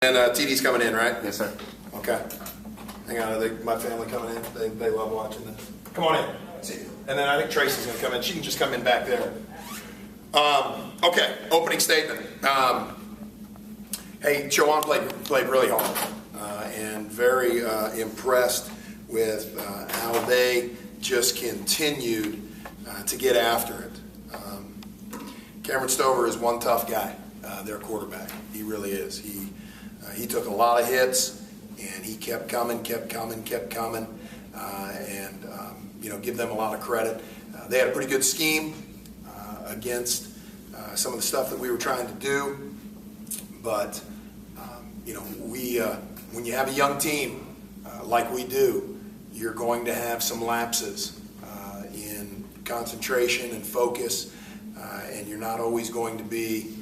And TD's coming in, right? Yes, sir. Okay. Hang on, I think my family coming in. They love watching this. Come on in. See you. And then I think Tracy's going to come in. She can just come in back there. Okay, opening statement. Hey, Chowan played really hard and very impressed with how they just continued to get after it. Cameron Stover is one tough guy, their quarterback. He really is. He took a lot of hits, and he kept coming, and give them a lot of credit. They had a pretty good scheme against some of the stuff that we were trying to do, but when you have a young team like we do, you're going to have some lapses in concentration and focus, and you're not always going to be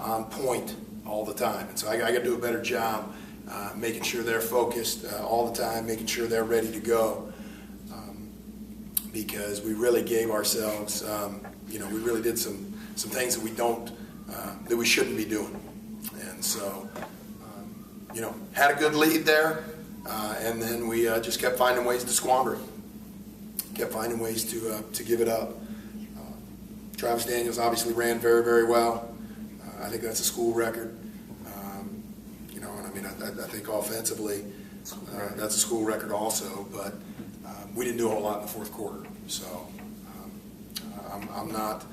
on point all the time. And so I got to do a better job making sure they're focused all the time, making sure they're ready to go, because we really gave ourselves, we really did some things that we shouldn't be doing. And so, had a good lead there, and then we just kept finding ways to squander it, kept finding ways to give it up. Travis Daniels obviously ran very, very well. I think that's a school record. I think offensively, that's a school record also, but we didn't do a whole lot in the fourth quarter. So I'm not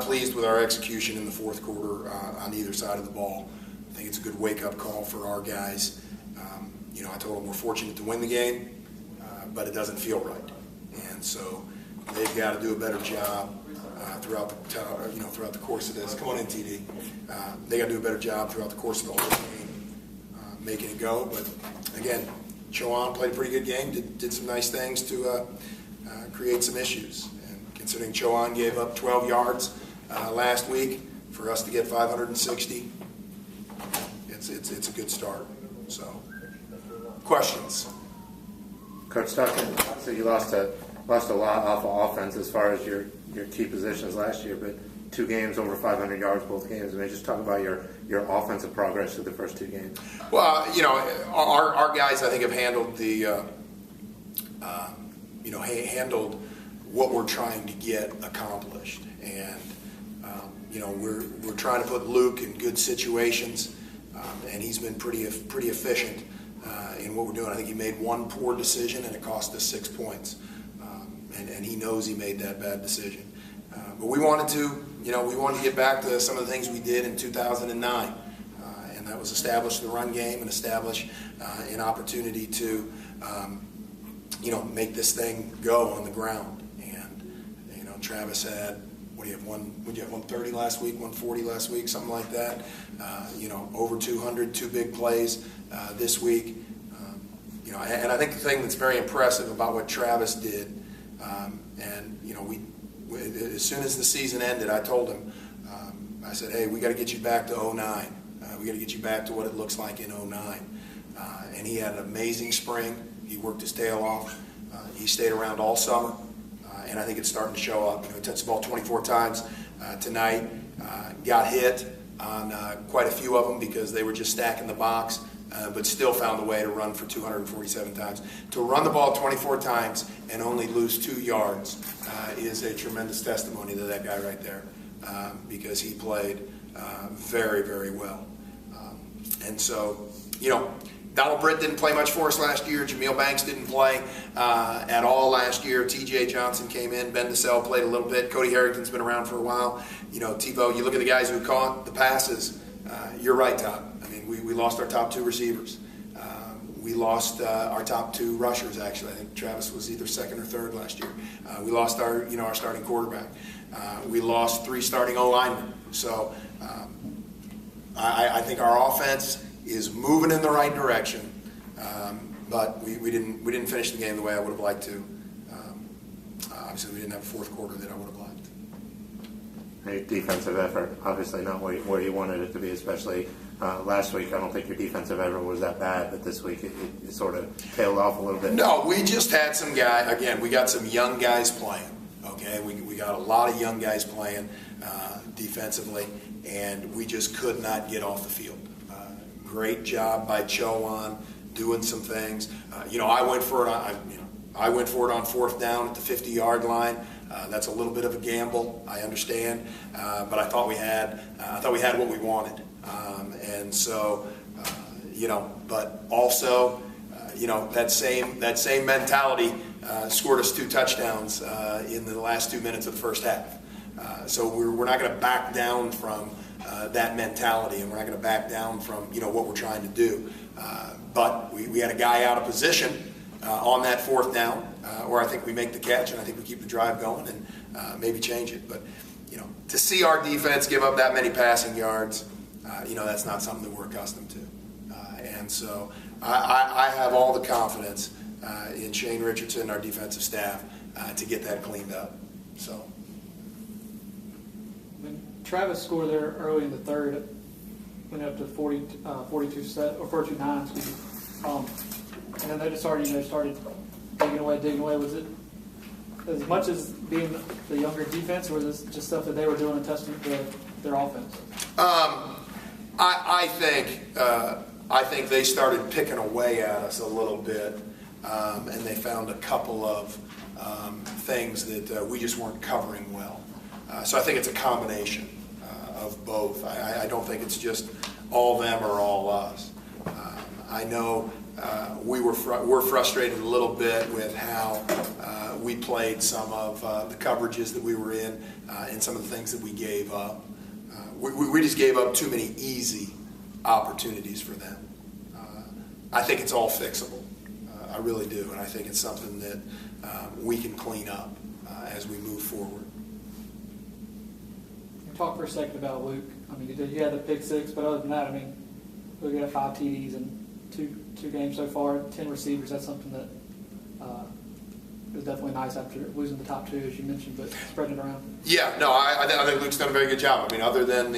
pleased with our execution in the fourth quarter on either side of the ball. I think it's a good wake-up call for our guys. I told them we're fortunate to win the game, but it doesn't feel right. And so they've got to do a better job throughout the course of this. Come on in, TD. They got to do a better job throughout the course of the whole game, making it go. But again, Chowan played a pretty good game. Did some nice things to create some issues. And considering Chowan gave up 12 yards last week, for us to get 560, it's a good start. So, questions? Coach Stockton, so you lost a lot off of offense as far as your key positions last year, but 2 games over 500 yards both games. I mean, just talk about your offensive progress through the first 2 games. Well, our guys I think have handled handled what we're trying to get accomplished, and we're trying to put Luke in good situations, and he's been pretty efficient in what we're doing. I think he made one poor decision and it cost us 6 points, and he knows he made that bad decision. But we wanted to get back to some of the things we did in 2009, and that was establish the run game and establish an opportunity to make this thing go on the ground. And Travis had, would you have 130 last week, 140 last week, something like that. Over 200, 2 big plays this week. And I think the thing that's very impressive about what Travis did, as soon as the season ended, I told him, I said, hey, we got to get you back to 09. We got to get you back to what it looks like in 09. And he had an amazing spring. He worked his tail off. He stayed around all summer. And I think it's starting to show up. He touched the ball 24 times tonight. Got hit on quite a few of them because they were just stacking the box, but still found a way to run for 247 times. To run the ball 24 times and only lose 2 yards is a tremendous testimony to that guy right there, because he played very, very well. And so, Donald Britt didn't play much for us last year. Jameel Banks didn't play at all last year. T.J. Johnson came in. Ben DeSalle played a little bit. Cody Harrington's been around for a while. TiVo, you look at the guys who caught the passes. You're right, Todd. I mean, we lost our top 2 receivers. We lost our top 2 rushers, actually. I think Travis was either second or third last year. We lost our starting quarterback. We lost 3 starting O-linemen. So I think our offense is moving in the right direction, but we didn't finish the game the way I would have liked to. Obviously, we didn't have a fourth quarter that I would have liked. Your defensive effort, obviously not where you wanted it to be, especially last week. I don't think your defensive effort was that bad, but this week it sort of tailed off a little bit. No, we just had some guy. Again, we got some young guys playing. Okay, we got a lot of young guys playing defensively, and we just could not get off the field. Great job by Chowan doing some things. I went for it. I went for it on 4th down at the 50-yard line. That's a little bit of a gamble, I understand, but I thought we had what we wanted, and so but also that same mentality scored us 2 touchdowns in the last 2 minutes of the first half. So we're not going to back down from that mentality, and we're not going to back down from what we're trying to do. But we had a guy out of position on that 4th down, where I think we make the catch, and I think we keep the drive going and maybe change it. But to see our defense give up that many passing yards, that's not something that we're accustomed to. And so I have all the confidence in Shane Richardson, our defensive staff, to get that cleaned up. So. When Travis scored there early in the 3rd, went up to 42-9, excuse me. And then they just started digging away. Was it as much as being the younger defense, or was this just stuff that they were doing and testing their offense? I think they started picking away at us a little bit, and they found a couple of things that we just weren't covering well. So I think it's a combination of both. I don't think it's just all them or all us. I know we're frustrated a little bit with how we played some of the coverages that we were in and some of the things that we gave up. We just gave up too many easy opportunities for them. I think it's all fixable. I really do, and I think it's something that we can clean up as we move forward. Talk for a second about Luke. I mean, you had the pick 6, but other than that, I mean, Luke had 5 TDs in two games so far, 10 receivers. That's something that is definitely nice after losing the top 2, as you mentioned, but spreading it around. Yeah, no, I think Luke's done a very good job. I mean, other than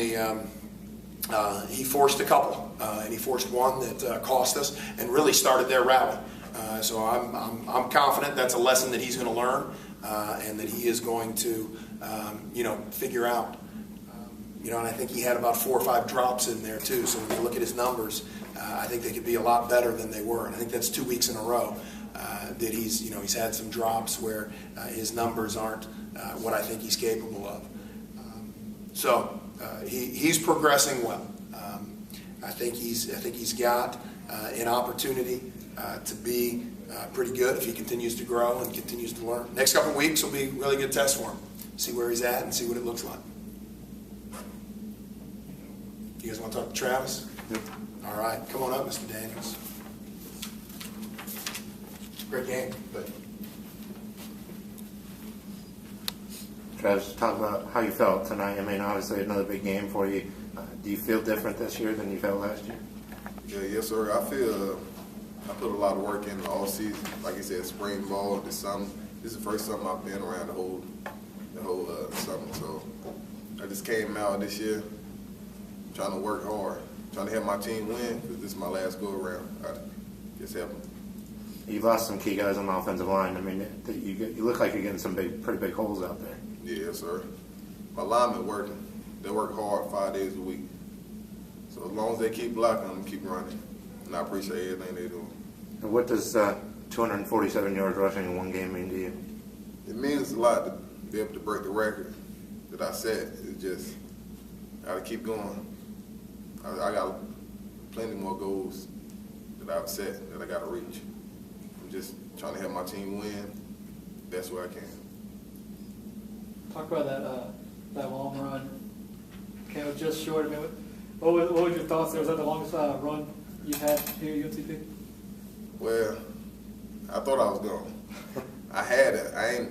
he forced a couple, and he forced one that cost us and really started their rally. So I'm confident that's a lesson that he's going to learn, and that he is going to figure out. And I think he had about 4 or 5 drops in there too. So when you look at his numbers, I think they could be a lot better than they were. And I think that's 2 weeks in a row that he's had some drops where his numbers aren't what I think he's capable of. So he's progressing well. I think he's got an opportunity to be pretty good if he continues to grow and continues to learn. Next couple of weeks will be a really good test for him. See where he's at and see what it looks like. You guys want to talk to Travis? Yep. All right, come on up, Mr. Daniels. Great game, but Travis, talk about how you felt tonight. I mean, obviously another big game for you. Do you feel different this year than you felt last year? Yeah, yes, sir. I feel I put a lot of work in all season. Like you said, spring ball, this summer. This is the first summer I've been around the whole summer. So I just came out this year trying to work hard, trying to help my team win, because this is my last go-around. I just help them. You've lost some key guys on the offensive line. I mean, you look like you're getting some pretty big holes out there. Yeah, yes, sir. My linemen working. They work hard 5 days a week. So as long as they keep blocking, I'm going to keep running. And I appreciate everything they do. And what does 247 yards rushing in one game mean to you? It means a lot to be able to break the record that I set. It's just, I got to keep going. I got plenty more goals that I've set that I got to reach. I'm just trying to help my team win best way I can. Talk about that long run. Came up just short. I mean, what was your thoughts there? Was that the longest run you've had here at UNCP? Well, I thought I was gone. I had it. I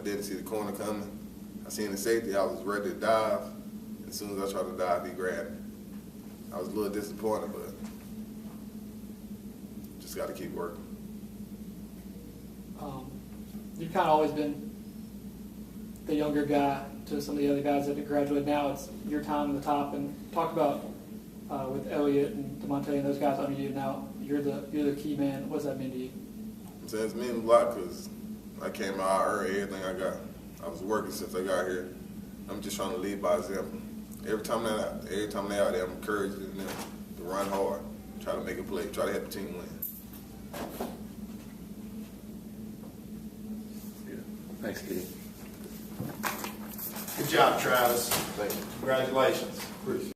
didn't see the corner coming. I seen the safety. I was ready to dive. As soon as I tried to dive, he grabbed me. I was a little disappointed, but just got to keep working. You've kind of always been the younger guy to some of the other guys that have graduated. Now it's your time at the top. And talk about with Elliott and DeMonte and those guys under you. Now you're the key man. What does that mean to you? So it's mean a lot because I came out, I earned everything I got. I was working since I got here. I'm just trying to lead by example. Every time they're out there, I'm encouraging them to run hard, try to make a play, try to help the team win. Thanks, Kitty. Good job, Travis. Thank you. Congratulations. Appreciate it.